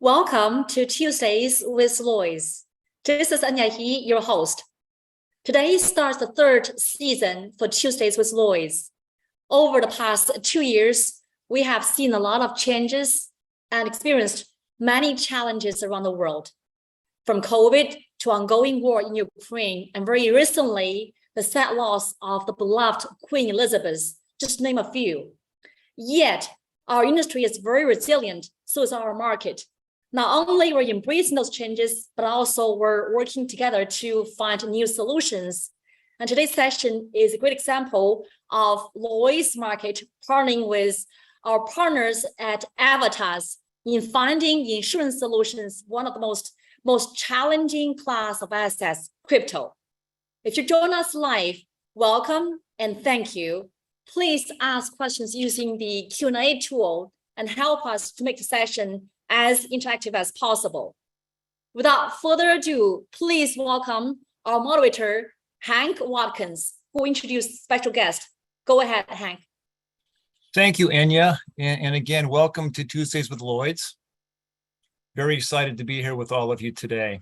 Welcome to Tuesdays with Lloyd. This is Enya, your host. Today starts the third season for Tuesdays with Lloyd. Over the past 2 years, we have seen a lot of changes and experienced many challenges around the world, from COVID to ongoing war in Ukraine, and very recently, the sad loss of the beloved Queen Elizabeth, just to name a few. Yet, our industry is very resilient, so is our market. Not only we're embracing those changes, but also we're working together to find new solutions. And today's session is a great example of Lloyd's market partnering with our partners at Evertas in finding insurance solutions, one of the most challenging class of assets, crypto. If you join us live, welcome and thank you. Please ask questions using the Q&A tool and help us to make the session as interactive as possible. Without further ado, please welcome our moderator, Hank Watkins, who will introduce special guest. Go ahead, Hank. Thank you, Enya. And again, welcome to Tuesdays with Lloyd's. Very excited to be here with all of you today.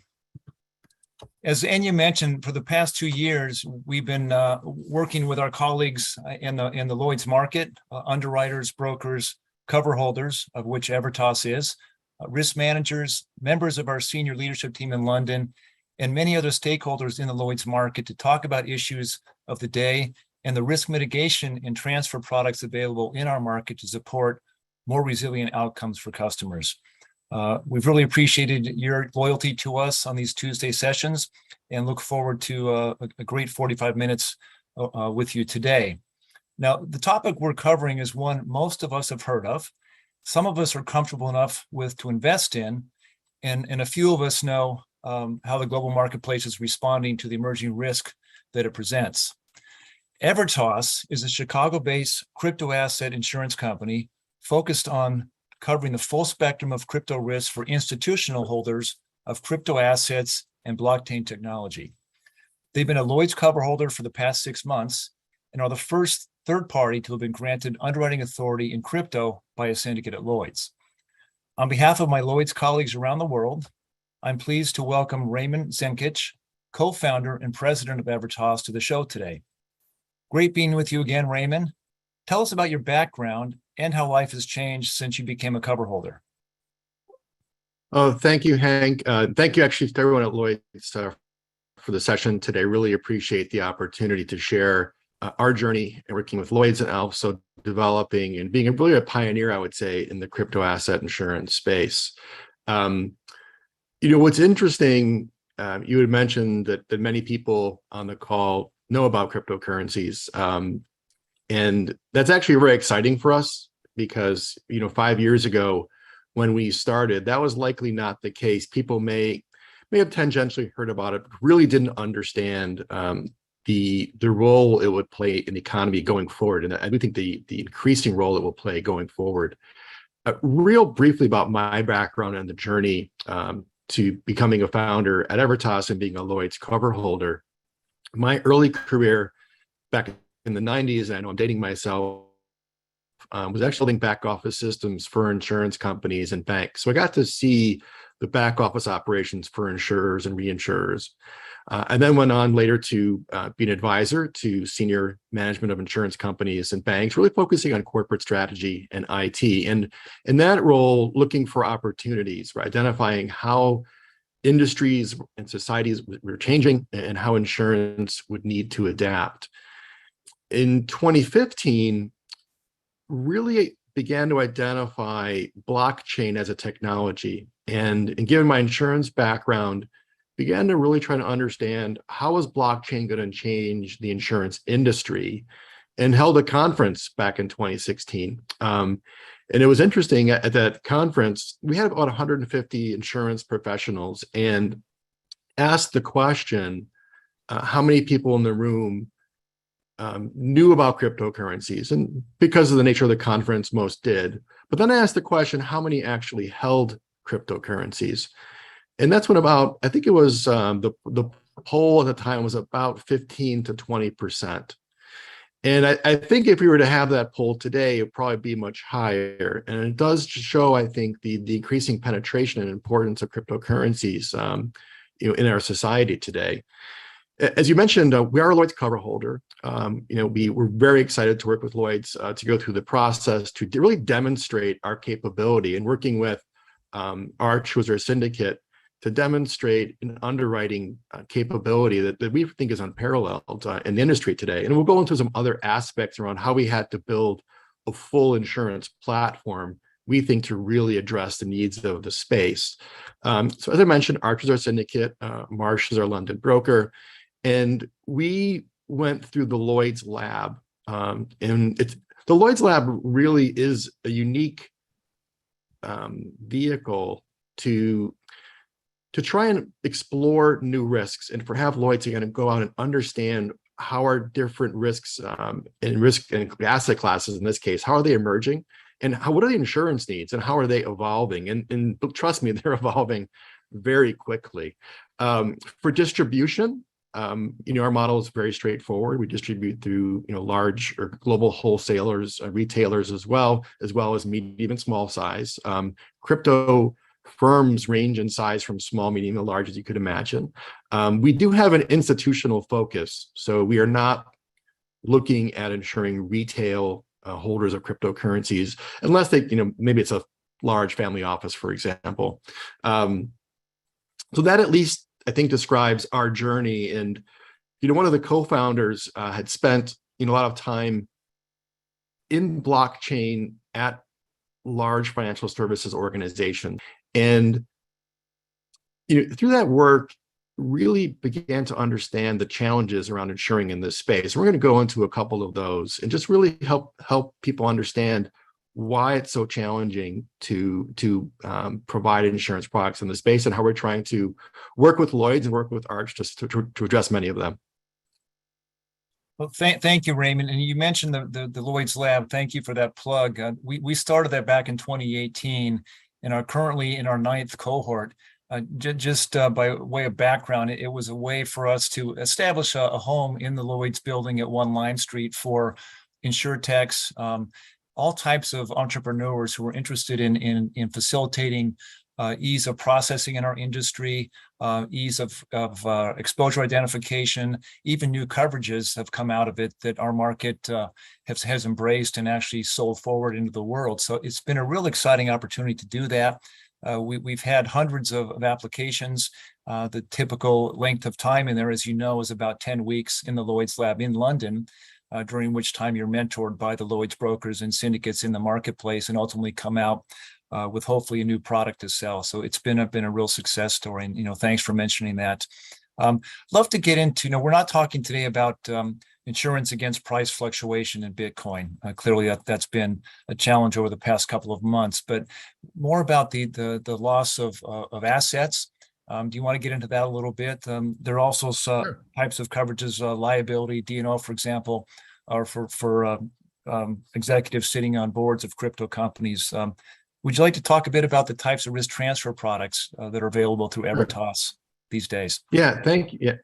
As Enya mentioned, for the past 2 years, we've been working with our colleagues in the Lloyd's market, underwriters, brokers, cover holders, of which Evertas is, risk managers, members of our senior leadership team in London, and many other stakeholders in the Lloyd's market to talk about issues of the day and the risk mitigation and transfer products available in our market to support more resilient outcomes for customers. We've really appreciated your loyalty to us on these Tuesday sessions and look forward to a great 45 minutes with you today. Now, the topic we're covering is one most of us have heard of. Some of us are comfortable enough with to invest in, and a few of us know how the global marketplace is responding to the emerging risk that it presents. Evertas is a Chicago-based crypto asset insurance company focused on covering the full spectrum of crypto risks for institutional holders of crypto assets and blockchain technology. They've been a Lloyd's cover holder for the past 6 months and are the first third party to have been granted underwriting authority in crypto by a syndicate at Lloyd's. On behalf of my Lloyd's colleagues around the world, I'm pleased to welcome Raymond Zenkich, co-founder and president of Evertas, to the show today. Great being with you again, Raymond. Tell us about your background and how life has changed since you became a cover holder. Oh, thank you, Hank. Thank you actually to everyone at Lloyd's for the session today. Really appreciate the opportunity to share our journey and working with Lloyd's and also developing and being really a pioneer, I would say, in the crypto asset insurance space. What's interesting, you had mentioned that many people on the call know about cryptocurrencies. And that's actually very exciting for us because, 5 years ago when we started, that was likely not the case. People may have tangentially heard about it, but really didn't understand the role it would play in the economy going forward. And I do think the increasing role it will play going forward. Real briefly about my background and the journey to becoming a founder at Evertas and being a Lloyd's cover holder. My early career back in the 90s, and I know I'm dating myself, was actually building back office systems for insurance companies and banks. So I got to see the back office operations for insurers and reinsurers. And then went on later to be an advisor to senior management of insurance companies and banks, really focusing on corporate strategy and IT. And in that role, looking for opportunities, right? Identifying how industries and societies were changing and how insurance would need to adapt. In 2015, really began to identify blockchain as a technology. And given my insurance background, began to really try to understand how is blockchain going to change the insurance industry, and held a conference back in 2016. And it was interesting, at that conference, we had about 150 insurance professionals and asked the question, how many people in the room knew about cryptocurrencies? And because of the nature of the conference, most did. But then I asked the question, how many actually held cryptocurrencies? And that's when about, I think it was the poll at the time was about 15 to 20%. And I think if we were to have that poll today, it'd probably be much higher. And it does show, I think, the increasing penetration and importance of cryptocurrencies, in our society today. As you mentioned, we are a Lloyd's cover holder. We're very excited to work with Lloyd's to go through the process to really demonstrate our capability and working with Arch, who's our syndicate, to demonstrate an underwriting capability that we think is unparalleled in the industry today. And we'll go into some other aspects around how we had to build a full insurance platform, we think, to really address the needs of the space. So as I mentioned, Arch is our syndicate, Marsh is our London broker, and we went through the Lloyd's Lab. The Lloyd's Lab really is a unique vehicle to try and explore new risks, and for have Lloyd's to kind of go out and understand how are different risks and risk and asset classes, in this case, how are they emerging, and what are the insurance needs, and how are they evolving? And trust me, they're evolving very quickly. For distribution, our model is very straightforward. We distribute through large or global wholesalers, retailers as well as medium and small size. Crypto firms range in size from small, medium, to large, as you could imagine. We do have an institutional focus, so we are not looking at insuring retail holders of cryptocurrencies, unless they, maybe it's a large family office, for example. So that at least, I think, describes our journey. And, one of the co-founders had spent, a lot of time in blockchain at large financial services organizations. And through that work, really began to understand the challenges around insuring in this space. We're going to go into a couple of those and just really help people understand why it's so challenging to provide insurance products in the space, and how we're trying to work with Lloyd's and work with Arch just to address many of them. Well, thank you, Raymond. And you mentioned the Lloyd's Lab. Thank you for that plug. We started that back in 2018 and are currently in our 9th cohort. Just by way of background, it was a way for us to establish a home in the Lloyd's building at 1 Lime Street for insurtechs, all types of entrepreneurs who were interested in facilitating ease of processing in our industry, ease of exposure identification. Even new coverages have come out of it that our market has embraced and actually sold forward into the world. So it's been a real exciting opportunity to do that. We've had hundreds of applications. The typical length of time in there, as you know, is about 10 weeks in the Lloyd's Lab in London, during which time you're mentored by the Lloyd's brokers and syndicates in the marketplace, and ultimately come out with hopefully a new product to sell. So it's been a real success story. And, thanks for mentioning that. Love to get into, we're not talking today about insurance against price fluctuation in Bitcoin. Clearly that's been a challenge over the past couple of months, but more about the loss of assets. Do you want to get into that a little bit? There are also some types of coverages, liability, D&O, for example, are for executives sitting on boards of crypto companies. Would you like to talk a bit about the types of risk transfer products that are available through Evertas these days? Yeah, thank you.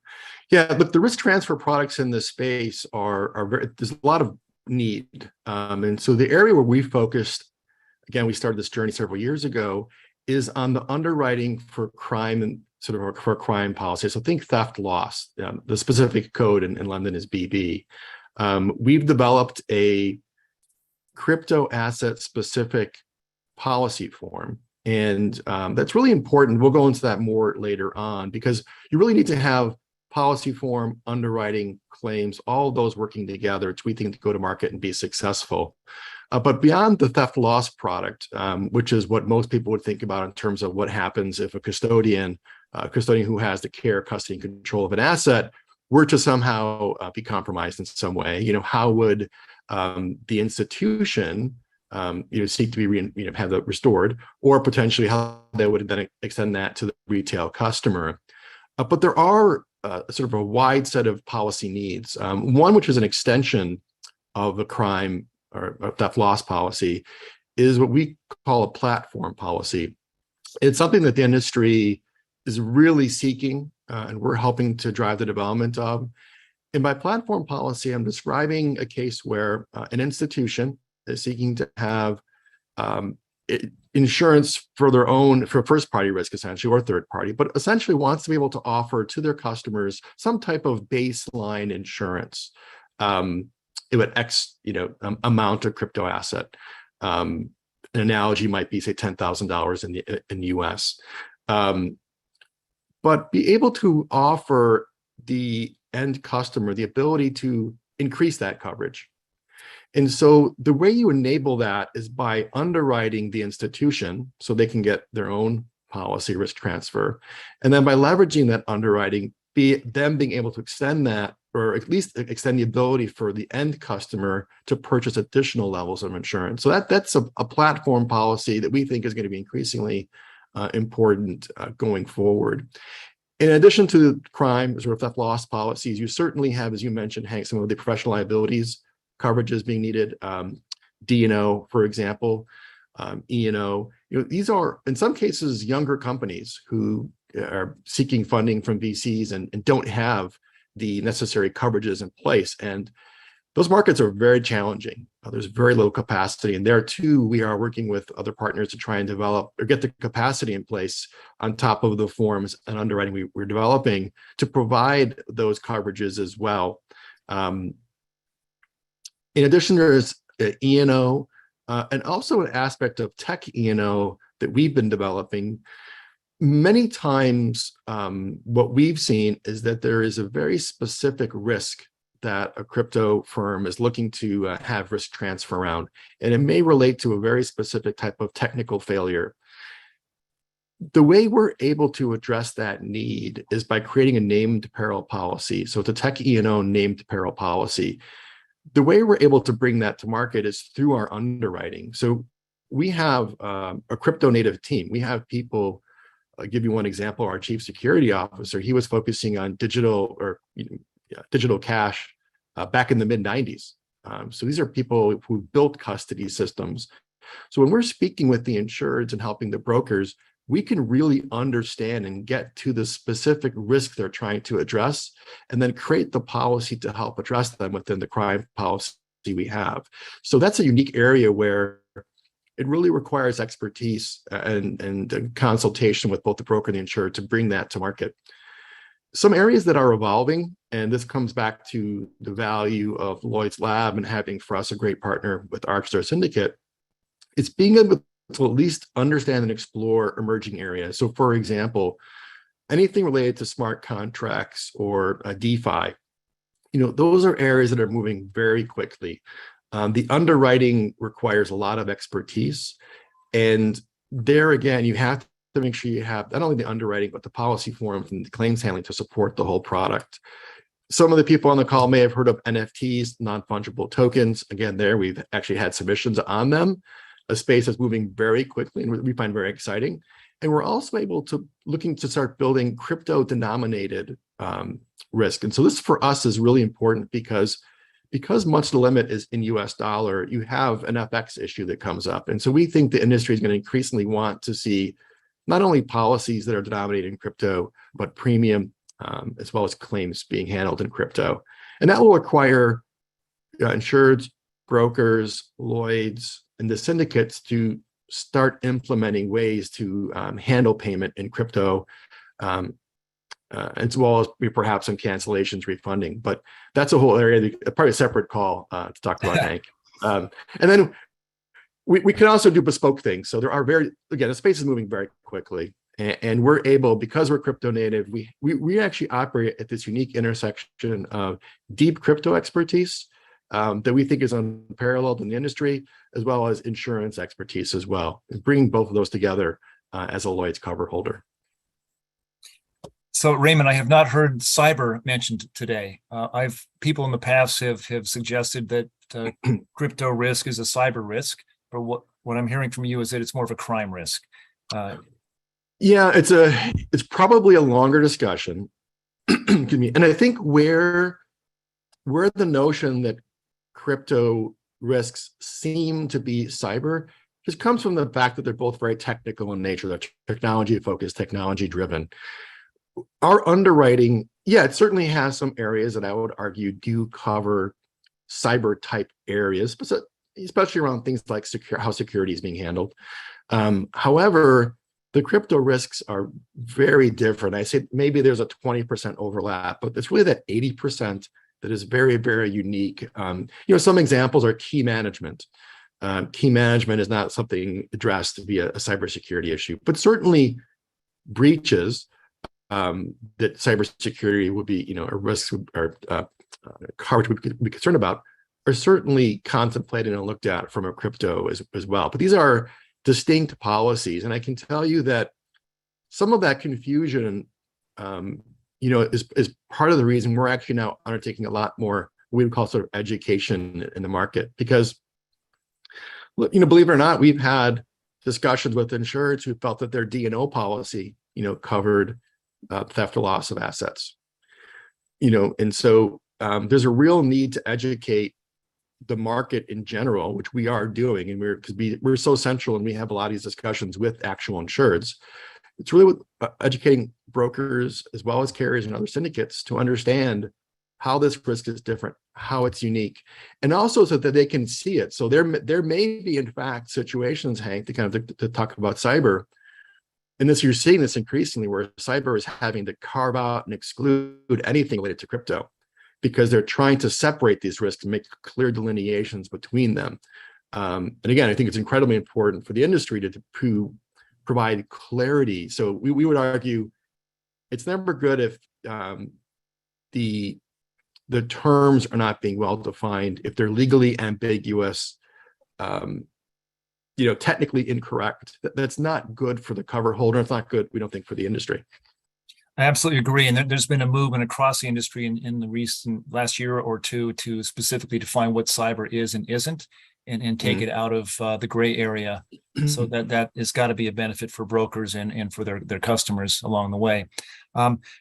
Yeah. Look, the risk transfer products in this space are very, there's a lot of need. And so the area where we focused, again, we started this journey several years ago, is on the underwriting for crime and for crime policy. So think theft loss. The specific code in London is BB. We've developed a crypto asset specific policy form. And that's really important. We'll go into that more later on, because you really need to have policy form, underwriting, claims, all of those working together to, we think, to go to market and be successful. But beyond the theft loss product, which is what most people would think about in terms of what happens if a custodian who has the care, custody, and control of an asset were to somehow be compromised in some way, how would the institution seek to be have that restored, or potentially how they would then extend that to the retail customer. But there are sort of a wide set of policy needs. One, which is an extension of a crime or a theft loss policy, is what we call a platform policy. It's something that the industry is really seeking, and we're helping to drive the development of. in my platform policy, I'm describing a case where an institution is seeking to have insurance for their own, for first party risk essentially, or third party, but essentially wants to be able to offer to their customers some type of baseline insurance with X, amount of crypto asset. An analogy might be, say, $10,000 in the US. But be able to offer the end customer the ability to increase that coverage. And so the way you enable that is by underwriting the institution so they can get their own policy risk transfer. And then by leveraging that underwriting, them being able to extend that, or at least extend the ability for the end customer to purchase additional levels of insurance. So that's a platform policy that we think is going to be increasingly important going forward. In addition to crime, sort of theft loss policies, you certainly have, as you mentioned, Hank, some of the professional liabilities coverages being needed, D&O, for example, E&O. These are, in some cases, younger companies who are seeking funding from VCs and don't have the necessary coverages in place. And those markets are very challenging. There's very low capacity. And there, too, we are working with other partners to try and develop or get the capacity in place on top of the forms and underwriting we're developing to provide those coverages as well. In addition, there's E&O and also an aspect of tech E&O that we've been developing. Many times, what we've seen is that there is a very specific risk that a crypto firm is looking to have risk transfer around, and it may relate to a very specific type of technical failure. The way we're able to address that need is by creating a named peril policy. So it's a tech E&O named peril policy. The way we're able to bring that to market is through our underwriting. So we have a crypto native team. We have people, I'll give you one example, our chief security officer, he was focusing on digital cash back in the mid-90s. So these are people who built custody systems. So when we're speaking with the insureds and helping the brokers, we can really understand and get to the specific risk they're trying to address, and then create the policy to help address them within the crime policy we have. So that's a unique area where it really requires expertise and consultation with both the broker and the insurer to bring that to market. Some areas that are evolving, and this comes back to the value of Lloyd's Lab and having for us a great partner with Arkstar Syndicate, it's being able to at least understand and explore emerging areas. So for example, anything related to smart contracts or DeFi, those are areas that are moving very quickly. The underwriting requires a lot of expertise. And there again, you have to make sure you have not only the underwriting, but the policy forms and the claims handling to support the whole product. Some of the people on the call may have heard of NFTs, non-fungible tokens. Again, there we've actually had submissions on them, a space that's moving very quickly and we find very exciting. And we're also looking to start building crypto denominated risk. And so this for us is really important because much of the limit is in US dollar, you have an FX issue that comes up. And so we think the industry is going to increasingly want to see not only policies that are denominated in crypto, but premium as well as claims being handled in crypto. And that will require insureds, brokers, Lloyds, and the syndicates to start implementing ways to handle payment in crypto, as well as perhaps some cancellations, refunding. But that's a whole area, probably a separate call to talk about, Hank. And then we can also do bespoke things. So there are the space is moving very quickly. And we're able, because we're crypto native, we actually operate at this unique intersection of deep crypto expertise that we think is unparalleled in the industry, as well as insurance expertise as well. And bringing both of those together as a Lloyd's cover holder. So Raymond, I have not heard cyber mentioned today. People in the past have suggested that crypto risk is a cyber risk, but what I'm hearing from you is that it's more of a crime risk. Yeah, it's probably a longer discussion. Excuse me. And I think where the notion that crypto risks seem to be cyber just comes from the fact that they're both very technical in nature. They're technology focused, technology driven. our underwriting, yeah, it certainly has some areas that I would argue do cover cyber type areas, especially around things like how security is being handled. However, the crypto risks are very different. I say maybe there's a 20% overlap, but it's really that 80% that is very, very unique. Some examples are key management. Key management is not something addressed via a cybersecurity issue, but certainly breaches that cybersecurity would be, a risk or coverage would be concerned about are certainly contemplated and looked at from a crypto as well. But these are distinct policies, and I can tell you that some of that confusion, is part of the reason we're actually now undertaking a lot more we would call sort of education in the market, because believe it or not, we've had discussions with insureds who felt that their D&O policy, covered theft or loss of assets. And so there's a real need to educate the market in general, which we are doing, and we're so central, and we have a lot of these discussions with actual insureds. It's really educating brokers as well as carriers and other syndicates to understand how this risk is different, how it's unique, and also so that they can see it. So there may be, in fact, situations, Hank, to talk about cyber, and you're seeing this increasingly, where cyber is having to carve out and exclude anything related to crypto, because they're trying to separate these risks and make clear delineations between them. And again, I think it's incredibly important for the industry to provide clarity. So we would argue it's never good if the terms are not being well defined, if they're legally ambiguous, technically incorrect. That's not good for the cover holder. It's not good, we don't think, for the industry. I absolutely agree. And there's been a movement across the industry in the recent last year or two to specifically define what cyber is and isn't, and take it out of the gray area. So that has got to be a benefit for brokers and for their customers along the way.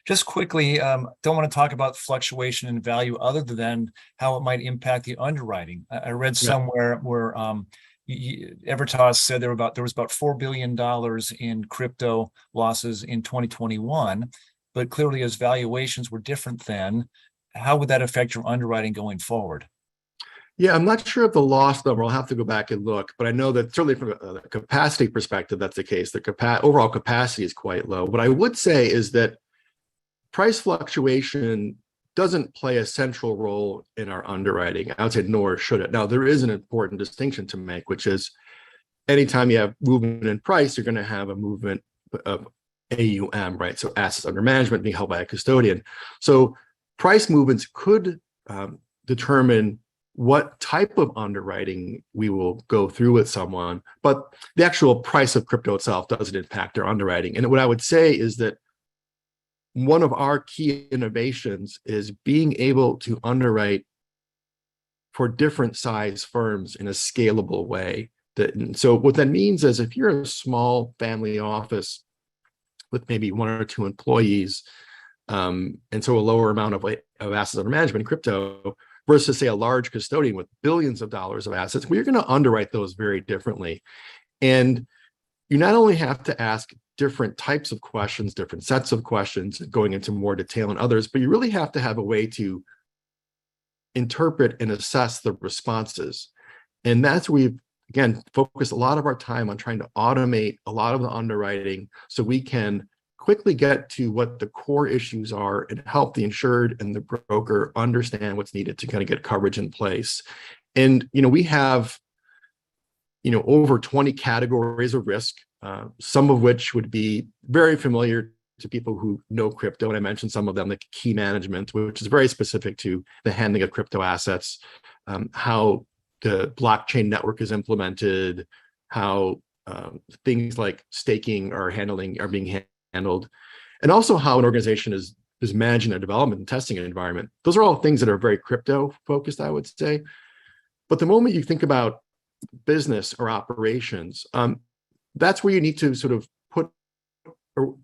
Just quickly, don't want to talk about fluctuation in value other than how it might impact the underwriting. I read somewhere where Evertas said there was about $4 billion in crypto losses in 2021, but clearly as valuations were different then, how would that affect your underwriting going forward? Yeah, I'm not sure of the loss number. I'll have to go back and look, but I know that certainly from a capacity perspective, that's the case. The overall capacity is quite low. What I would say is that price fluctuation doesn't play a central role in our underwriting. I would say nor should it. Now, there is an important distinction to make, which is anytime you have movement in price, you're going to have a movement of AUM, right? So assets under management being held by a custodian. So price movements could determine what type of underwriting we will go through with someone, but the actual price of crypto itself doesn't impact our underwriting. And what I would say is that one of our key innovations is being able to underwrite for different size firms in a scalable way. So what that means is if you're a small family office with maybe one or two employees, and so a lower amount of assets under management in crypto, versus say a large custodian with billions of dollars of assets, we're going to underwrite those very differently. And you not only have to ask different types of questions, different sets of questions, going into more detail in others, but you really have to have a way to interpret and assess the responses. And that's where we've, again, focused a lot of our time on trying to automate a lot of the underwriting so we can quickly get to what the core issues are and help the insured and the broker understand what's needed to kind of get coverage in place. And, we have, over 20 categories of risk, some of which would be very familiar to people who know crypto. And I mentioned some of them, like key management, which is very specific to the handling of crypto assets, how the blockchain network is implemented, how things like staking are being handled, and also how an organization is managing a development and testing environment. Those are all things that are very crypto focused, I would say. But the moment you think about business or operations, that's where you need to sort of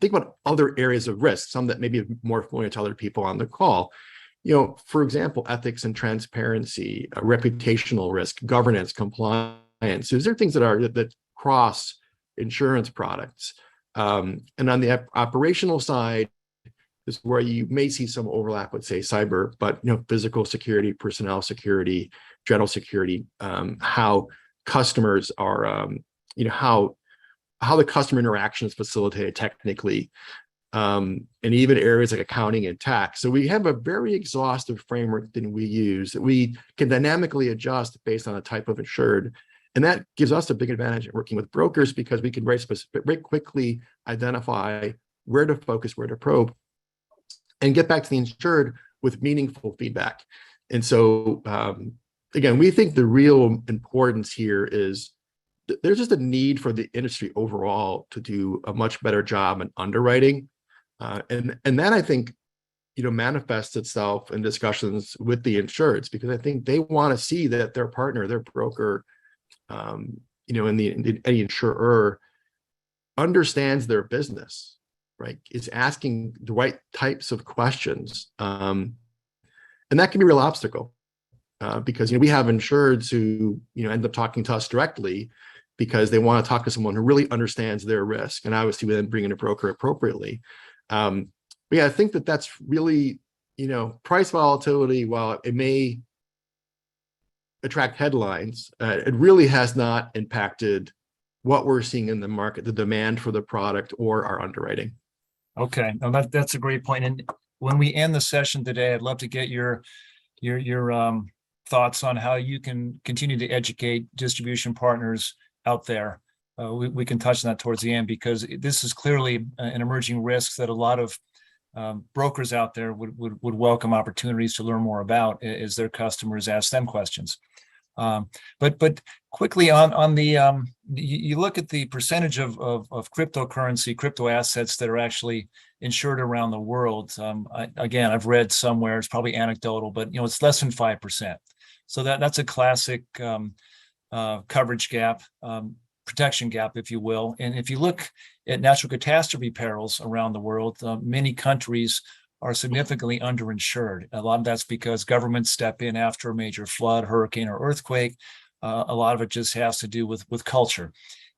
think about other areas of risk, some that may be more familiar to other people on the call. For example, ethics and transparency, reputational risk, governance, compliance. These are things that cross insurance products. And on the operational side, This is where you may see some overlap with, say, cyber, but physical security, personnel security, general security, how customers are, how the customer interaction is facilitated technically, and even areas like accounting and tax. So we have a very exhaustive framework that we use that we can dynamically adjust based on the type of insured. And that gives us a big advantage in working with brokers because we can very quickly identify where to focus, where to probe, and get back to the insured with meaningful feedback. And so, again, we think the real importance here is there's just a need for the industry overall to do a much better job in underwriting. And that, I think, manifests itself in discussions with the insureds, because I think they want to see that their partner, their broker, any insurer understands their business, right? Is asking the right types of questions. And that can be a real obstacle because, we have insureds who, end up talking to us directly because they want to talk to someone who really understands their risk. And obviously we then bring in a broker appropriately. But yeah, I think that that's really, price volatility, while it may attract headlines, it really has not impacted what we're seeing in the market, the demand for the product or our underwriting. Okay, no, that's a great point. And when we end the session today, I'd love to get your thoughts on how you can continue to educate distribution partners out there. We can touch on that towards the end, because this is clearly an emerging risk that a lot of brokers out there would welcome opportunities to learn more about as their customers ask them questions. But quickly on the you look at the percentage of cryptocurrency, crypto assets that are actually insured around the world. Again, I've read somewhere, it's probably anecdotal, but it's less than 5%. So that's a classic coverage gap, protection gap, if you will. And if you look at natural catastrophe perils around the world, many countries are significantly underinsured. A lot of that's because governments step in after a major flood, hurricane, or earthquake. A lot of it just has to do with culture.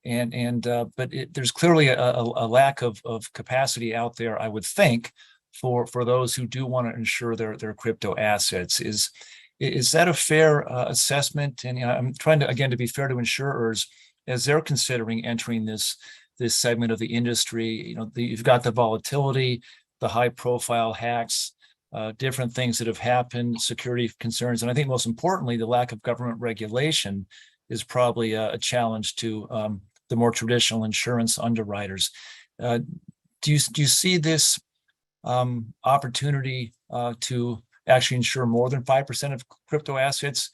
But there's clearly a lack of capacity out there, I would think, for those who do want to insure their crypto assets. Is that a fair assessment? And I'm trying to, again, to be fair to insurers as they're considering entering this segment of the industry. You've got the volatility, the high-profile hacks, different things that have happened, security concerns, and I think most importantly, the lack of government regulation is probably a challenge to the more traditional insurance underwriters. Do you see this opportunity to actually insure more than 5% of crypto assets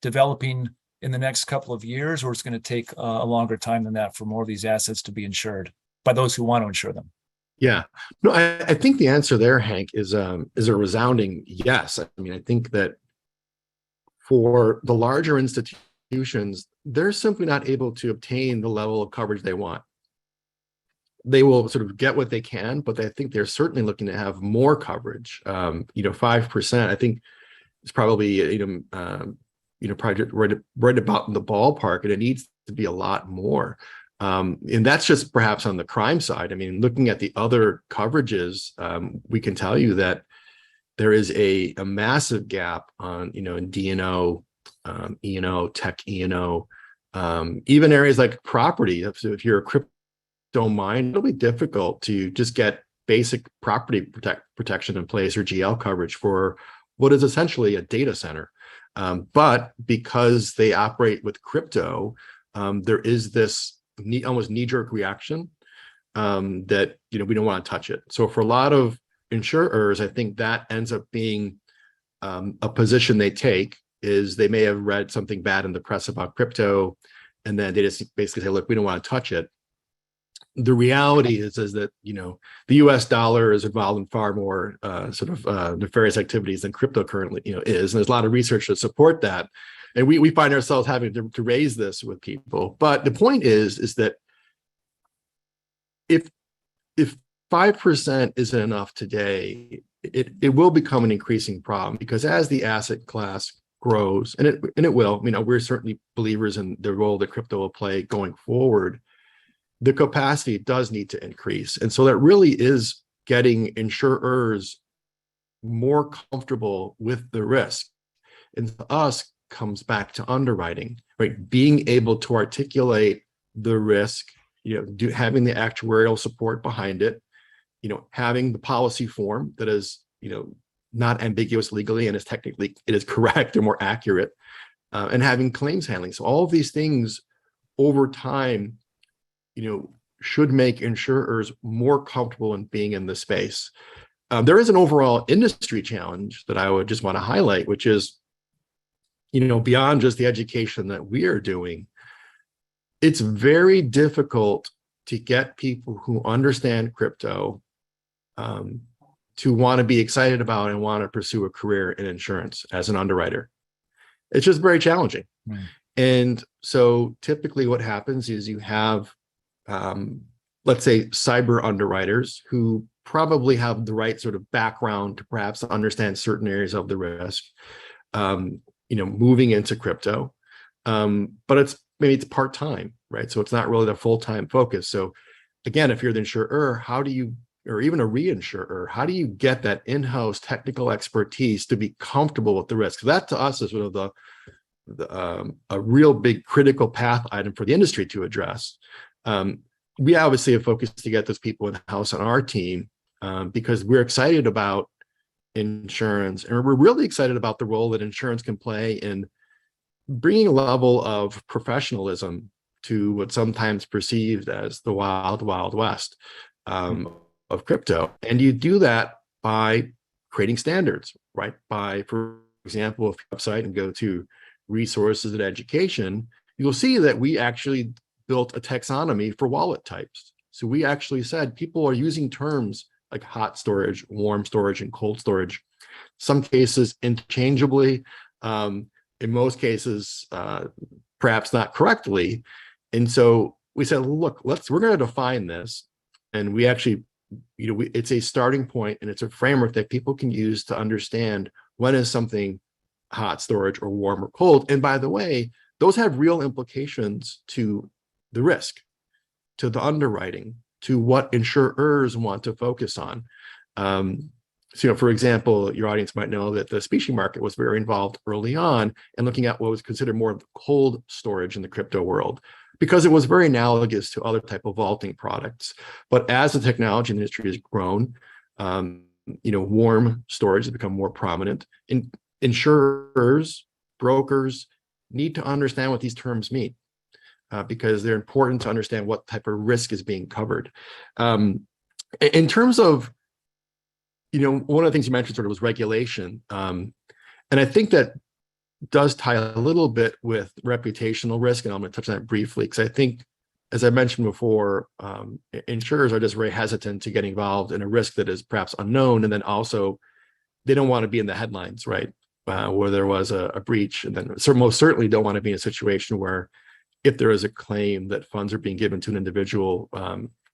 developing in the next couple of years, or it's going to take a longer time than that for more of these assets to be insured by those who want to insure them? Yeah, no, I think the answer there, Hank, is a resounding yes. I mean, I think that for the larger institutions, they're simply not able to obtain the level of coverage they want. They will sort of get what they can, but I think they're certainly looking to have more coverage. 5%, I think, is probably probably right about in the ballpark, and it needs to be a lot more. And that's just perhaps on the crime side. I mean, looking at the other coverages, we can tell you that there is a massive gap on, in D&O, E&O, tech E&O, even areas like property. So if you're a crypto mine, it'll be difficult to just get basic property protection in place or GL coverage for what is essentially a data center. But because they operate with crypto, there is this almost knee-jerk reaction that we don't want to touch it. So for a lot of insurers, I think that ends up being a position they take, is they may have read something bad in the press about crypto, and then they just basically say, look, we don't want to touch it. The reality is that the US dollar is involved in far more nefarious activities than crypto currently is, and there's a lot of research to support that. And we find ourselves having to raise this with people. But the point is that if 5% isn't enough today, it will become an increasing problem, because as the asset class grows, and it will, we're certainly believers in the role that crypto will play going forward, the capacity does need to increase. And so that really is getting insurers more comfortable with the risk. And to us comes back to underwriting, right? Being able to articulate the risk, having the actuarial support behind it, having the policy form that is, not ambiguous legally and it is correct or more accurate, and having claims handling. So all of these things over time, should make insurers more comfortable in being in the space. There is an overall industry challenge that I would just want to highlight, which is, beyond just the education that we are doing, it's very difficult to get people who understand crypto to want to be excited about and want to pursue a career in insurance as an underwriter. It's just very challenging. Right. And so typically what happens is you have, let's say, cyber underwriters who probably have the right sort of background to perhaps understand certain areas of the risk, moving into crypto. But maybe it's part-time, right? So it's not really the full-time focus. So again, if you're the insurer, or even a reinsurer, how do you get that in-house technical expertise to be comfortable with the risk? That to us is sort of a real big critical path item for the industry to address. We obviously have focused to get those people in-house on our team because we're excited about insurance, and we're really excited about the role that insurance can play in bringing a level of professionalism to what's sometimes perceived as the wild, wild west of crypto. And you do that by creating standards, right? By, for example, if you website and go to resources and education, you'll see that we actually built a taxonomy for wallet types. So we actually said people are using terms like hot storage, warm storage, and cold storage, some cases interchangeably, in most cases, perhaps not correctly. And so we said, look, we're going to define this. And we actually, it's a starting point and it's a framework that people can use to understand when is something hot storage or warm or cold. And by the way, those have real implications to the risk, to the underwriting, to what insurers want to focus on. So, for example, your audience might know that the specie market was very involved early on and looking at what was considered more cold storage in the crypto world, because it was very analogous to other type of vaulting products. But as the technology industry has grown, warm storage has become more prominent. And insurers, brokers need to understand what these terms mean because they're important to understand what type of risk is being covered. In terms of, one of the things you mentioned sort of was regulation. And I think that does tie a little bit with reputational risk, and I'm going to touch on that briefly because I think, as I mentioned before, insurers are just very hesitant to get involved in a risk that is perhaps unknown, and then also they don't want to be in the headlines, right, where there was a breach, and then most certainly don't want to be in a situation where if there is a claim that funds are being given to an individual,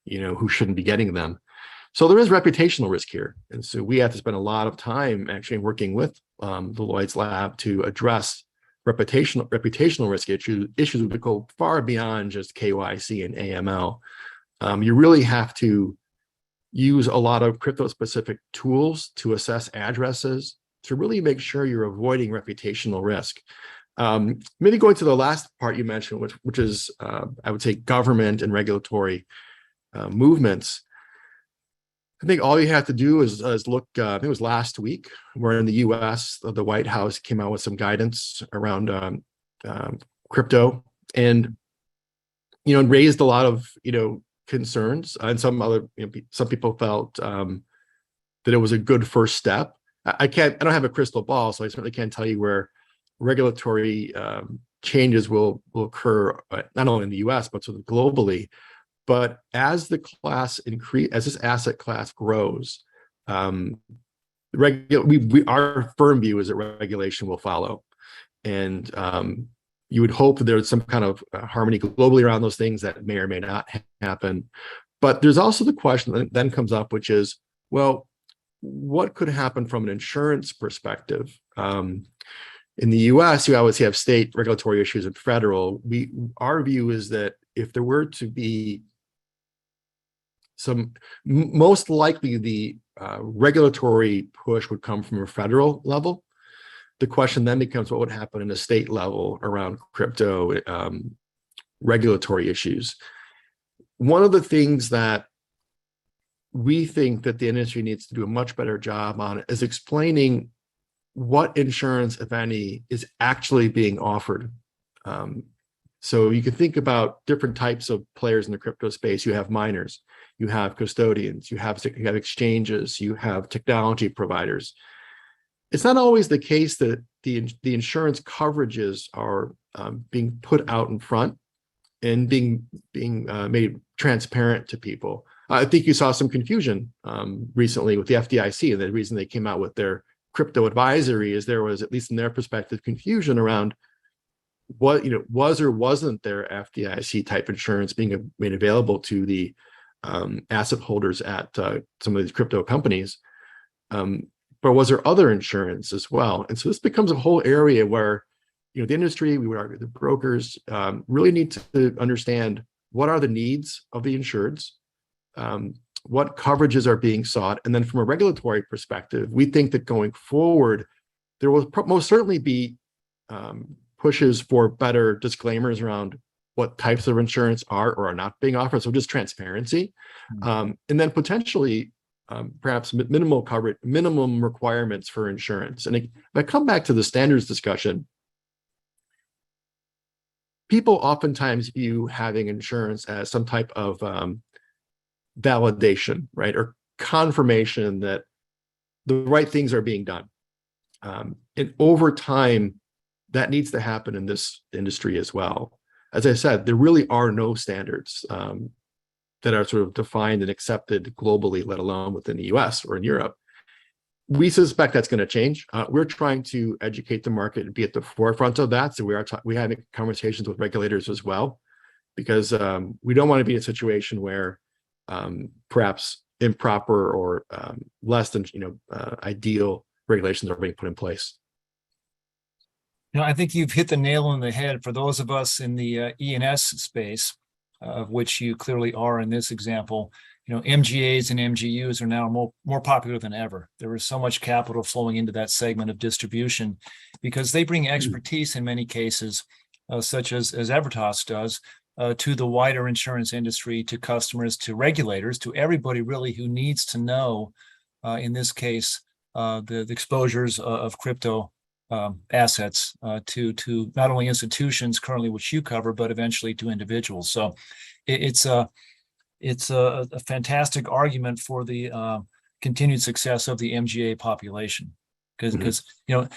who shouldn't be getting them. So there is reputational risk here, and so we have to spend a lot of time actually working with the Lloyd's lab to address reputational risk issues that go far beyond just KYC and AML. You really have to use a lot of crypto-specific tools to assess addresses to really make sure you're avoiding reputational risk. Maybe going to the last part you mentioned, which is, I would say, government and regulatory movements. I think all you have to do is look, I think it was last week, where in the US, the White House came out with some guidance around crypto and, raised a lot of, concerns. And some people felt that it was a good first step. I don't have a crystal ball, so I certainly can't tell you where regulatory changes will occur, not only in the US, but sort of globally. But as the class as this asset class grows, our firm view is that regulation will follow. And you would hope that there's some kind of harmony globally around those things that may or may not happen. But there's also the question that then comes up, which is, well, what could happen from an insurance perspective? In the US, you always have state regulatory issues and federal. Our view is that if there were to be most likely the regulatory push would come from a federal level. The question then becomes what would happen in a state level around crypto regulatory issues. One of the things that we think that the industry needs to do a much better job on is explaining what insurance, if any, is actually being offered. So you can think about different types of players in the crypto space. You have miners, you have custodians, you have exchanges, you have technology providers. It's not always the case that the insurance coverages are being put out in front and being made transparent to people. I think you saw some confusion recently with the FDIC, and the reason they came out with their crypto advisory is there was, at least in their perspective, confusion around what was or wasn't there FDIC type insurance being made available to the asset holders at some of these crypto companies. But was there other insurance as well? And so this becomes a whole area where the industry, we would argue the brokers, really need to understand what are the needs of the insureds, what coverages are being sought. And then from a regulatory perspective, we think that going forward, there will most certainly be pushes for better disclaimers around what types of insurance are or are not being offered. So just transparency. And then potentially perhaps minimum requirements for insurance. And if I come back to the standards discussion, people oftentimes view having insurance as some type of validation, right? Or confirmation that the right things are being done. And over time, that needs to happen in this industry as well. As I said, there really are no standards that are sort of defined and accepted globally, let alone within the US or in Europe. We suspect that's going to change. We're trying to educate the market and be at the forefront of that. So we have conversations with regulators as well, because we don't want to be in a situation where perhaps improper or less than ideal regulations are being put in place. I think you've hit the nail on the head for those of us in the E&S space, of which you clearly are in this example. MGAs and MGUs are now more popular than ever. There is so much capital flowing into that segment of distribution because they bring expertise in many cases, such as Evertas does, to the wider insurance industry, to customers, to regulators, to everybody really who needs to know, in this case, the exposures of crypto assets to not only institutions currently, which you cover, but eventually to individuals. So it's a fantastic argument for the continued success of the MGA population, because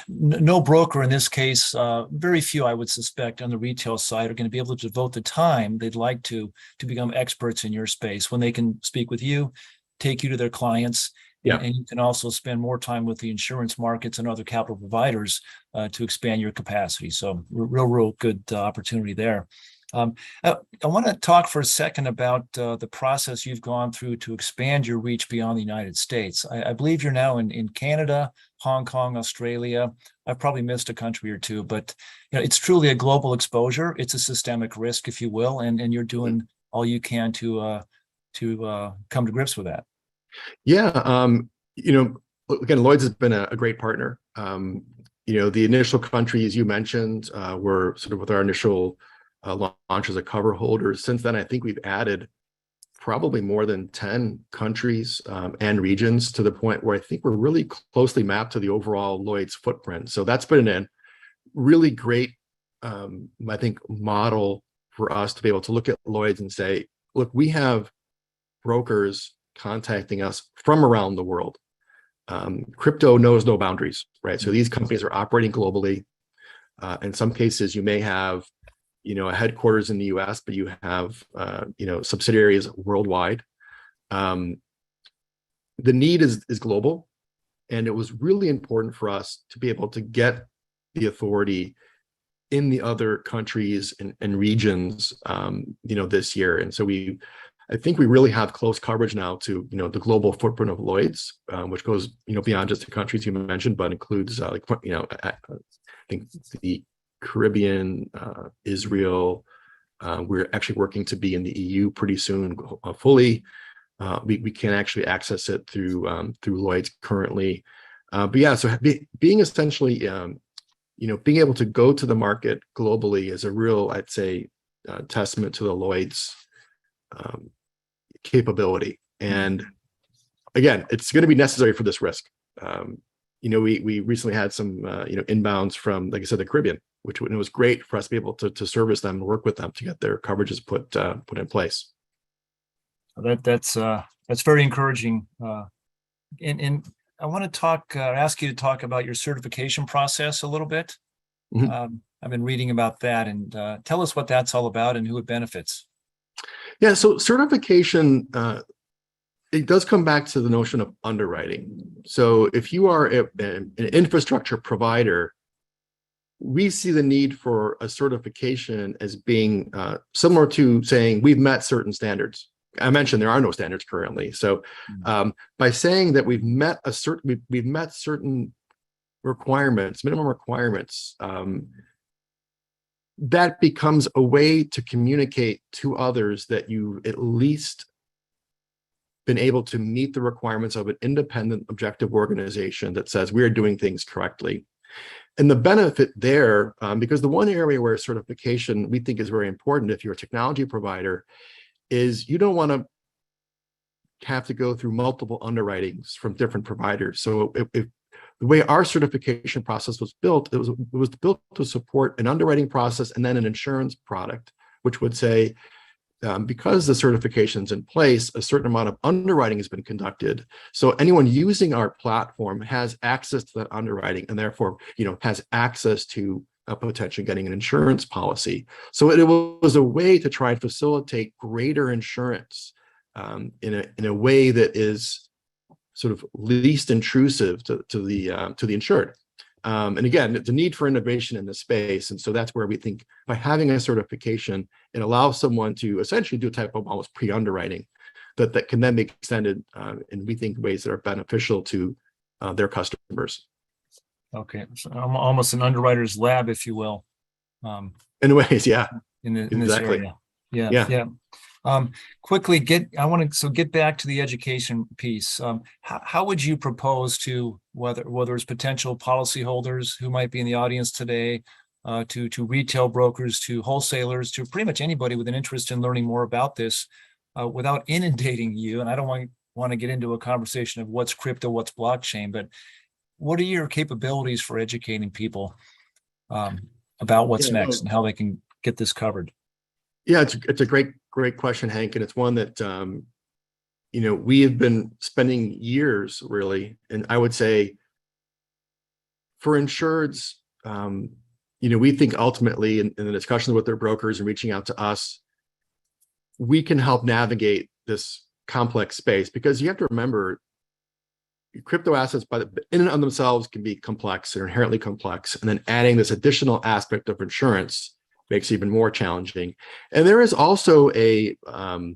no broker in this case, very few I would suspect on the retail side are going to be able to devote the time they'd like to become experts in your space when they can speak with you, take you to their clients. Yeah. And you can also spend more time with the insurance markets and other capital providers to expand your capacity. So real good opportunity there. I want to talk for a second about the process you've gone through to expand your reach beyond the United States. I believe you're now in Canada, Hong Kong, Australia. I've probably missed a country or two, but it's truly a global exposure. It's a systemic risk, if you will, and you're doing all you can to come to grips with that. Yeah, again, Lloyd's has been a great partner. The initial countries you mentioned were sort of with our initial launch as a cover holder. Since then, I think we've added probably more than 10 countries and regions, to the point where I think we're really closely mapped to the overall Lloyd's footprint. So that's been a really great, I think, model for us to be able to look at Lloyd's and say, look, we have brokers contacting us from around the world. Crypto knows no boundaries, right? So these companies are operating globally. In some cases, you may have, a headquarters in the US, but you have, subsidiaries worldwide. The need is global, and it was really important for us to be able to get the authority in the other countries and regions, this year. And so I think we really have close coverage now to, the global footprint of Lloyd's, which goes, beyond just the countries you mentioned, but includes, I think the Caribbean, Israel. We're actually working to be in the EU pretty soon, fully. we can actually access it through Lloyd's currently. But yeah, so being essentially, being able to go to the market globally is a real, I'd say, testament to the Lloyd's capability. And again, it's going to be necessary for this risk. We recently had some inbounds from, like I said, the Caribbean, which it was great for us to be able to service them and work with them to get their coverages put in place. That's very encouraging. And I want to ask you to talk about your certification process a little bit. Mm-hmm. I've been reading about that, and tell us what that's all about and who it benefits. Yeah, so certification, it does come back to the notion of underwriting. So if you are an infrastructure provider, we see the need for a certification as being similar to saying we've met certain standards. I mentioned there are no standards currently. So by saying that we've met certain requirements, minimum requirements, that becomes a way to communicate to others that you at least been able to meet the requirements of an independent, objective organization that says we are doing things correctly. And the benefit there, because the one area where certification we think is very important if you're a technology provider, is you don't want to have to go through multiple underwritings from different providers. So if the way our certification process was built, it was built to support an underwriting process and then an insurance product, which would say, because the certification's in place, a certain amount of underwriting has been conducted. So anyone using our platform has access to that underwriting and therefore, has access to potentially getting an insurance policy. So it was a way to try and facilitate greater insurance in a way that is sort of least intrusive to the insured. And again, the need for innovation in this space. And so that's where we think by having a certification, it allows someone to essentially do a type of almost pre-underwriting that can then be extended in, we think, ways that are beneficial to their customers. Okay, so almost an underwriter's lab, if you will. In ways, yeah. In exactly. this area. Yeah. Quickly get back to the education piece. How would you propose to whether it's potential policyholders who might be in the audience today, to retail brokers, to wholesalers, to pretty much anybody with an interest in learning more about this, without inundating you? And I don't want to get into a conversation of what's crypto, what's blockchain, but what are your capabilities for educating people about what's next and how they can get this covered? Yeah, it's a great question, Hank, and it's one that we have been spending years really, and I would say for insureds, we think ultimately in the discussions with their brokers and reaching out to us, we can help navigate this complex space, because you have to remember crypto assets in and of themselves can be complex. They're inherently complex, and then adding this additional aspect of insurance makes it even more challenging. And there is also maybe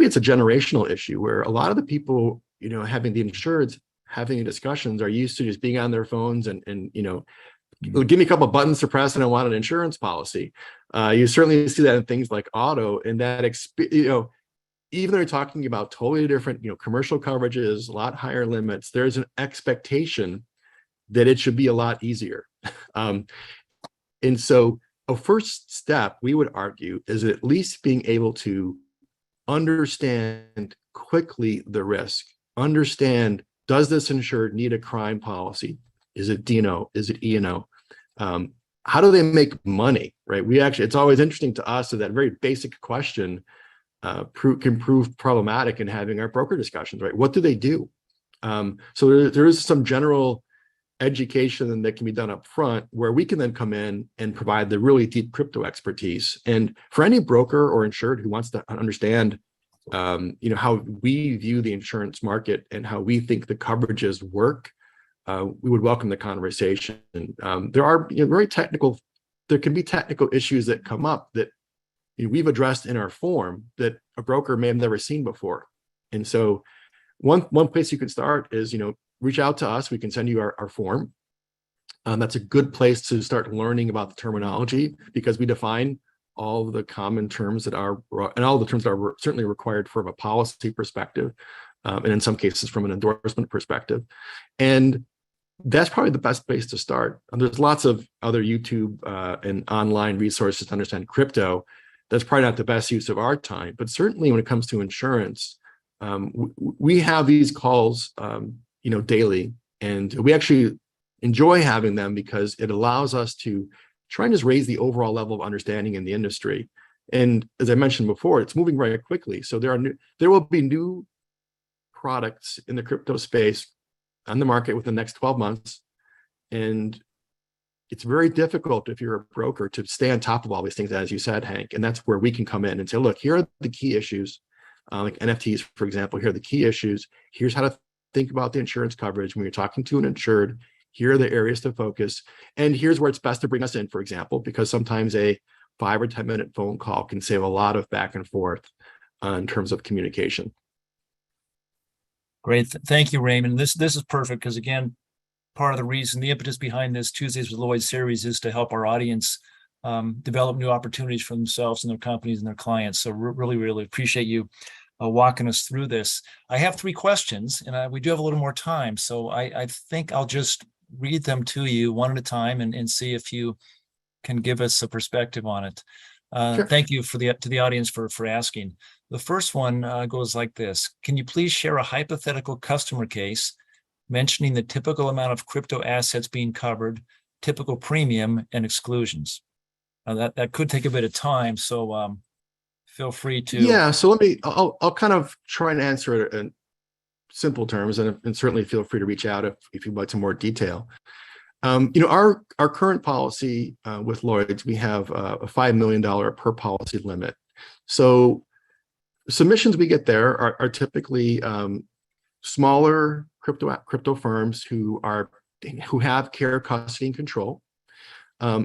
it's a generational issue where a lot of the people, having the insureds having discussions are used to just being on their phones and give me a couple of buttons to press and I want an insurance policy. You certainly see that in things like auto, and that even though you're talking about totally different, commercial coverages, a lot higher limits, there's an expectation that it should be a lot easier. And so a first step, we would argue, is at least being able to understand quickly the risk, understand, does this insured need a crime policy? Is it D&O? Is it E&O? How do they make money, right? It's always interesting to us that that very basic question can prove problematic in having our broker discussions, right? What do they do? So there is some general education that can be done up front where we can then come in and provide the really deep crypto expertise. And for any broker or insured who wants to understand how we view the insurance market and how we think the coverages work, we would welcome the conversation. There are there can be technical issues that come up that we've addressed in our form that a broker may have never seen before. And so one place you can start is, reach out to us. We can send you our form. That's a good place to start learning about the terminology, because we define all of the common terms that are, and all the terms that are certainly required from a policy perspective, and in some cases from an endorsement perspective. And that's probably the best place to start. And there's lots of other YouTube and online resources to understand crypto. That's probably not the best use of our time, but certainly when it comes to insurance, we have these calls, daily, and we actually enjoy having them because it allows us to try and just raise the overall level of understanding in the industry. And as I mentioned before, it's moving very quickly. So there will be new products in the crypto space on the market within the next 12 months. And it's very difficult if you're a broker to stay on top of all these things, as you said, Hank. And that's where we can come in and say, look, here are the key issues, like NFTs, for example. Here are the key issues. Here's how to think about the insurance coverage when you're talking to an insured. Here are the areas to focus. And here's where it's best to bring us in, for example, because sometimes a 5 or 10 minute phone call can save a lot of back and forth in terms of communication. Great. Thank you, Raymond. This is perfect because, again, part of the reason, the impetus behind this Tuesdays with Lloyd series is to help our audience develop new opportunities for themselves and their companies and their clients. So really, really appreciate you walking us through this. I have 3 questions, and we do have a little more time. So I think I'll just read them to you one at a time and see if you can give us a perspective on it. Sure. Thank you to the audience for asking. The first one goes like this. Can you please share a hypothetical customer case mentioning the typical amount of crypto assets being covered, typical premium, and exclusions? That could take a bit of time, so feel free to. Yeah, so I'll kind of try and answer it in simple terms, and certainly feel free to reach out if you'd like some more detail. Our current policy with Lloyd's, we have a $5 million per policy limit. So submissions we get there are typically smaller crypto firms who have care, custody, and control.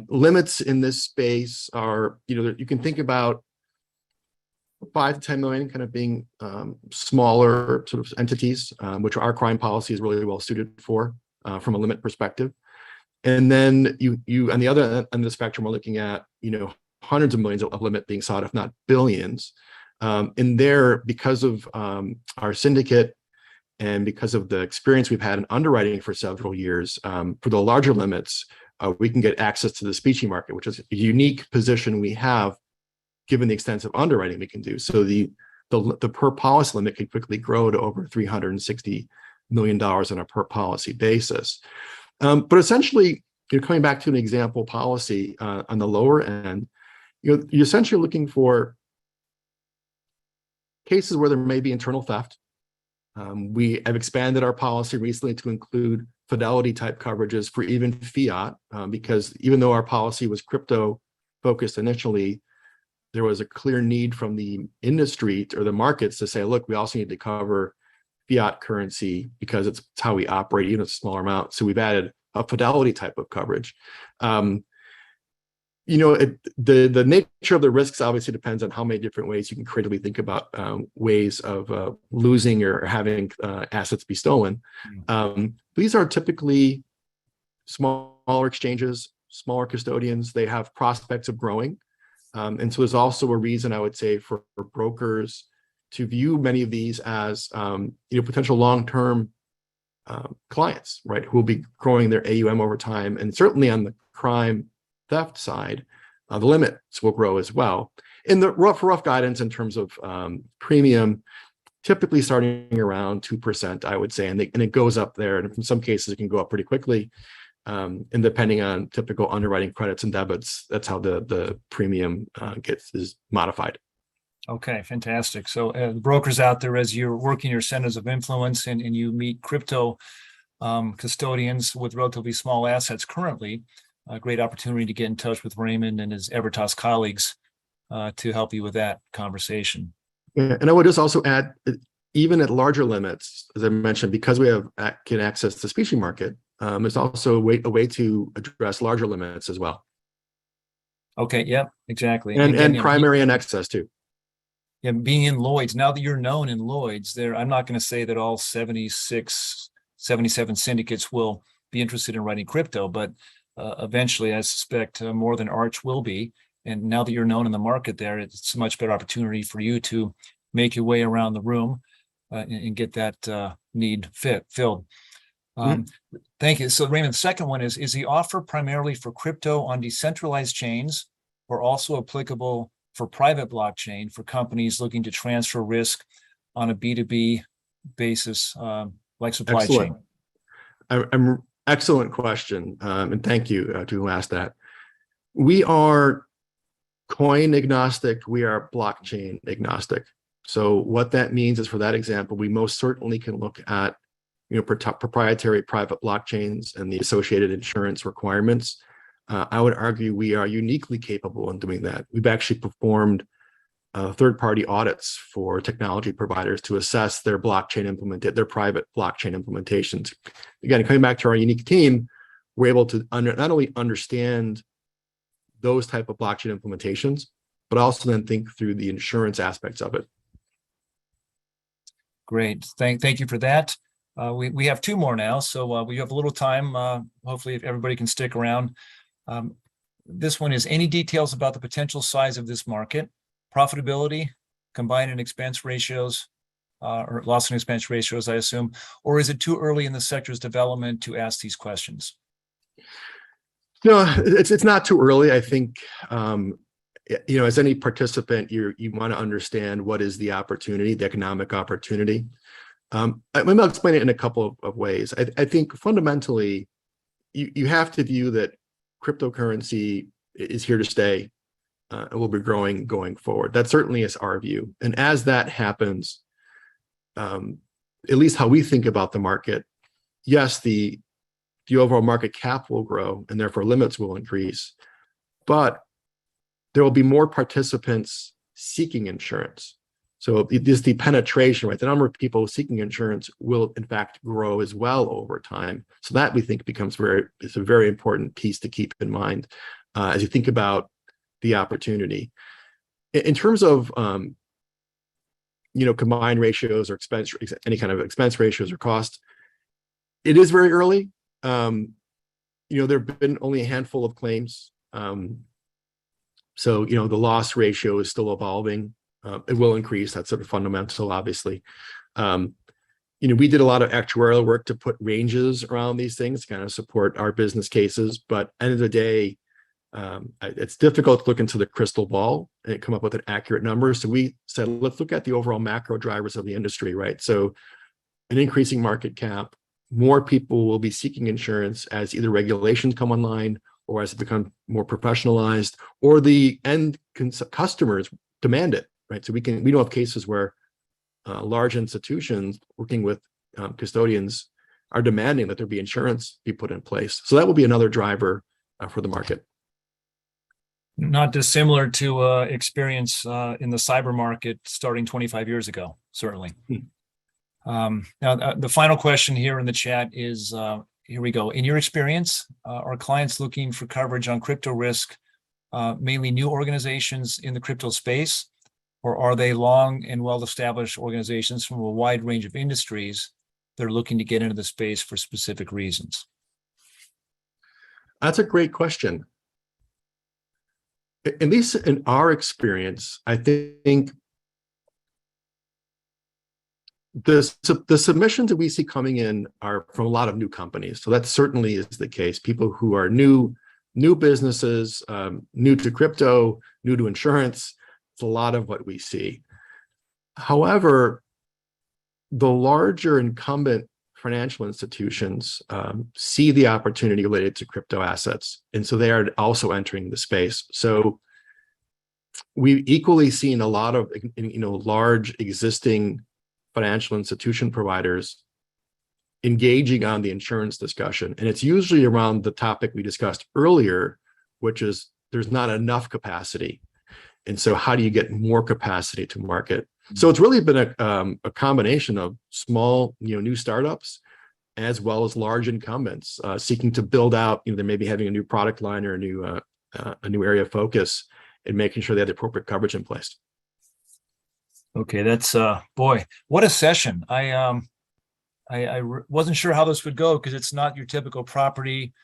Limits in this space are, you can think about 5 to 10 million kind of being smaller sort of entities, which our crime policy is really well suited for from a limit perspective. And then you on the other end of the spectrum, we're looking at, hundreds of millions of limit being sought, if not billions. And there, because of our syndicate and because of the experience we've had in underwriting for several years, for the larger limits, we can get access to the specie market, which is a unique position we have given the extensive underwriting we can do. So the per policy limit can quickly grow to over $360 million on a per policy basis. But essentially, you're coming back to an example policy on the lower end, you're essentially looking for cases where there may be internal theft. We have expanded our policy recently to include fidelity type coverages for even fiat, because even though our policy was crypto focused initially, there was a clear need from the industry or the markets to say, look, we also need to cover fiat currency because it's how we operate, even a smaller amount. So we've added a fidelity type of coverage. The nature of the risks obviously depends on how many different ways you can creatively think about ways of losing or having assets be stolen. These are typically smaller exchanges, smaller custodians. They have prospects of growing. And so there's also a reason, I would say, for brokers to view many of these as potential long-term clients, right, who will be growing their AUM over time. And certainly on the crime theft side, the limits will grow as well. In the rough guidance in terms of premium, typically starting around 2%, I would say, and it goes up there. And in some cases, it can go up pretty quickly. And depending on typical underwriting credits and debits, that's how the premium is modified. Okay, fantastic. So brokers out there, as you're working your centers of influence and you meet crypto custodians with relatively small assets currently, a great opportunity to get in touch with Raymond and his Evertas colleagues to help you with that conversation. Yeah, and I would just also add, even at larger limits, as I mentioned, because we can access the specie market, there's also a way to address larger limits as well. Okay, yeah, exactly. And primary and excess too. Yeah, being in Lloyd's, now that you're known in Lloyd's, I'm not going to say that all 76, 77 syndicates will be interested in writing crypto, but eventually I suspect more than Arch will be. And now that you're known in the market there, it's a much better opportunity for you to make your way around the room and get that need filled. Thank you. So Raymond, the second one is the offer primarily for crypto on decentralized chains or also applicable for private blockchain for companies looking to transfer risk on a B2B basis, like supply chain? I'm excellent question. And thank you to who asked that. We are coin agnostic. We are blockchain agnostic. So what that means is, for that example, we most certainly can look at proprietary private blockchains and the associated insurance requirements. I would argue we are uniquely capable in doing that. We've actually performed third-party audits for technology providers to assess their private blockchain implementations. Again, coming back to our unique team, we're able to not only understand those type of blockchain implementations, but also then think through the insurance aspects of it. Great. Thank you for that. We have two more now, so we have a little time. Hopefully, if everybody can stick around. This one is: any details about the potential size of this market, profitability, combined and expense ratios, or loss and expense ratios, I assume, or is it too early in the sector's development to ask these questions? No, it's not too early. I think, as any participant, you want to understand what is the opportunity, the economic opportunity. Maybe I'll explain it in a couple of ways. I think fundamentally, you have to view that cryptocurrency is here to stay. It will be growing going forward. That certainly is our view. And as that happens, at least how we think about the market, yes, the overall market cap will grow and therefore limits will increase, but there will be more participants seeking insurance. So this, the penetration, right? The number of people seeking insurance will in fact grow as well over time. So that, we think, it's a very important piece to keep in mind as you think about the opportunity. In terms of combined ratios or any kind of expense ratios or cost, it is very early. There have been only a handful of claims. So the loss ratio is still evolving. It will increase. That's sort of fundamental, obviously. We did a lot of actuarial work to put ranges around these things to kind of support our business cases. But end of the day, it's difficult to look into the crystal ball and come up with an accurate number. So we said, let's look at the overall macro drivers of the industry, right? So an increasing market cap, more people will be seeking insurance as either regulations come online or as it becomes more professionalized, or the end customers demand it, right? So we know of cases where large institutions working with custodians are demanding that there be insurance be put in place. So that will be another driver for the market. Not dissimilar to experience in the cyber market starting 25 years ago, certainly. Now, the final question here in the chat is, here we go. In your experience, are clients looking for coverage on crypto risk, mainly new organizations in the crypto space, or are they long and well-established organizations from a wide range of industries that are looking to get into the space for specific reasons? That's a great question. At least in our experience, I think the submissions that we see coming in are from a lot of new companies. So that certainly is the case. People who are new businesses, new to crypto, new to insurance. It's a lot of what we see. However, the larger incumbent financial institutions see the opportunity related to crypto assets, and so they are also entering the space. So we've equally seen a lot of large existing financial institution providers engaging on the insurance discussion, and it's usually around the topic we discussed earlier, which is there's not enough capacity, and so how do you get more capacity to market? So it's really been a combination of small, new startups, as well as large incumbents seeking to build out. They may be having a new product line or a new area of focus, and making sure they have the appropriate coverage in place. Okay, that's boy, what a session! I wasn't sure how this would go because it's not your typical property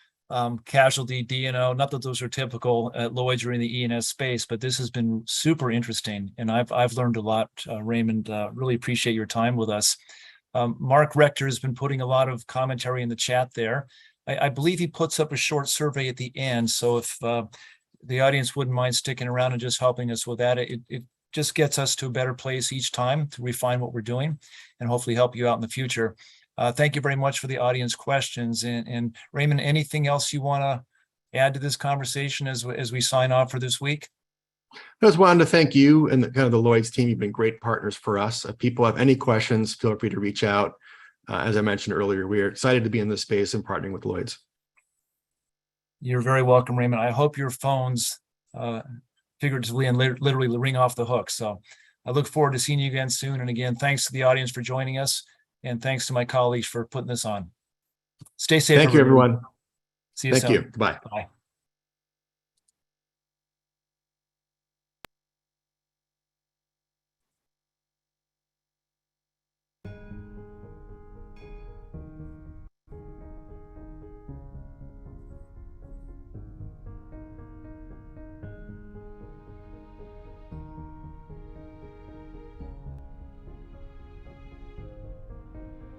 casualty, D&O. Not that those are typical at Lloyd's or in the E&S space, but this has been super interesting, and I've learned a lot. Raymond, really appreciate your time with us. Mark Rector has been putting a lot of commentary in the chat there. I believe he puts up a short survey at the end, so if the audience wouldn't mind sticking around and just helping us with that, it just gets us to a better place each time to refine what we're doing and hopefully help you out in the future. Thank you very much for the audience questions. And Raymond, anything else you want to add to this conversation as we sign off for this week? I just wanted to thank you and kind of the Lloyd's team. You've been great partners for us. If people have any questions, feel free to reach out. As I mentioned earlier, we are excited to be in this space and partnering with Lloyd's. You're very welcome, Raymond. I hope your phones figuratively and literally ring off the hook. So I look forward to seeing you again soon. And again, thanks to the audience for joining us. And thanks to my colleagues for putting this on. Stay safe. Thank you, everyone. See you soon. Thank you. Bye. Bye.